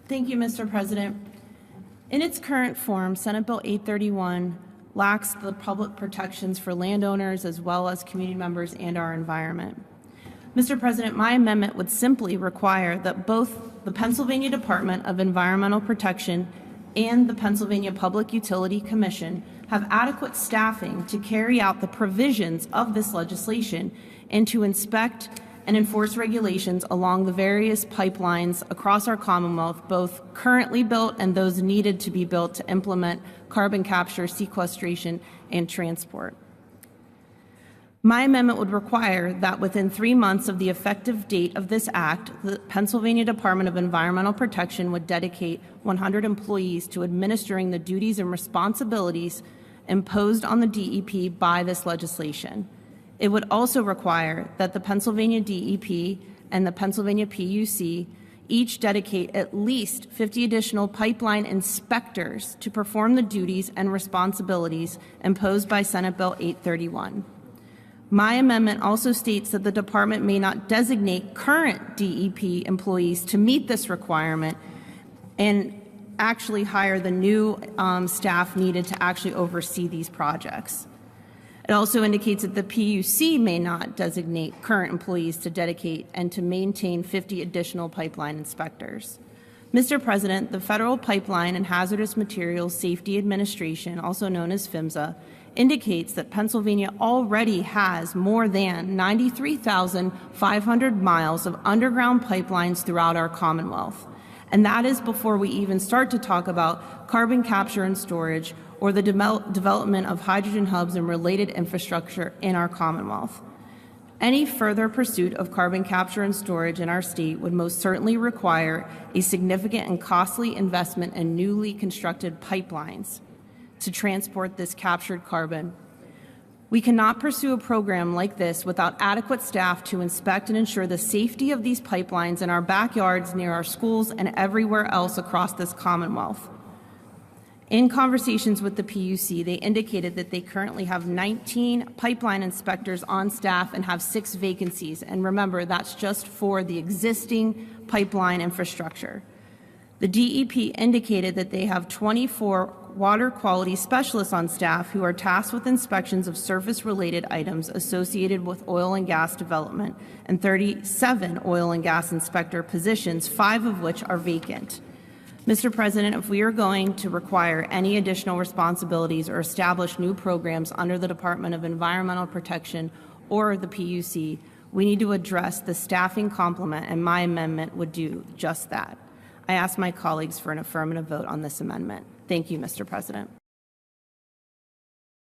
Thank you, Mr. President. In its current form, Senate Bill 831 lacks the public protections for landowners as well as community members and our environment. Mr. President, my amendment would simply require that both the Pennsylvania Department of Environmental Protection and the Pennsylvania Public Utility Commission have adequate staffing to carry out the provisions of this legislation and to inspect and enforce regulations along the various pipelines across our Commonwealth, both currently built and those needed to be built to implement carbon capture, sequestration, and transport. My amendment would require that within 3 months of the effective date of this act, the Pennsylvania Department of Environmental Protection would dedicate 100 employees to administering the duties and responsibilities imposed on the DEP by this legislation. It would also require that the Pennsylvania DEP and the Pennsylvania PUC each dedicate at least 50 additional pipeline inspectors to perform the duties and responsibilities imposed by Senate Bill 831. My amendment also states that the department may not designate current DEP employees to meet this requirement and actually hire the new staff needed to actually oversee these projects. It also indicates that the PUC may not designate current employees to dedicate and to maintain 50 additional pipeline inspectors. Mr. President, the Federal Pipeline and Hazardous Materials Safety Administration, also known as PHMSA, indicates that Pennsylvania already has more than 93,500 miles of underground pipelines throughout our Commonwealth. And that is before we even start to talk about carbon capture and storage or the development of hydrogen hubs and related infrastructure in our Commonwealth. Any further pursuit of carbon capture and storage in our state would most certainly require a significant and costly investment in newly constructed pipelines to transport this captured carbon. We cannot pursue a program like this without adequate staff to inspect and ensure the safety of these pipelines in our backyards, near our schools, and everywhere else across this Commonwealth. In conversations with the PUC, they indicated that they currently have 19 pipeline inspectors on staff and have 6 vacancies. And remember, that's just for the existing pipeline infrastructure. The DEP indicated that they have 24 water quality specialists on staff who are tasked with inspections of surface-related items associated with oil and gas development, and 37 oil and gas inspector positions, 5 of which are vacant. Mr. President, if we are going to require any additional responsibilities or establish new programs under the Department of Environmental Protection or the PUC, we need to address the staffing complement, and my amendment would do just that. I ask my colleagues for an affirmative vote on this amendment. Thank you, Mr. President.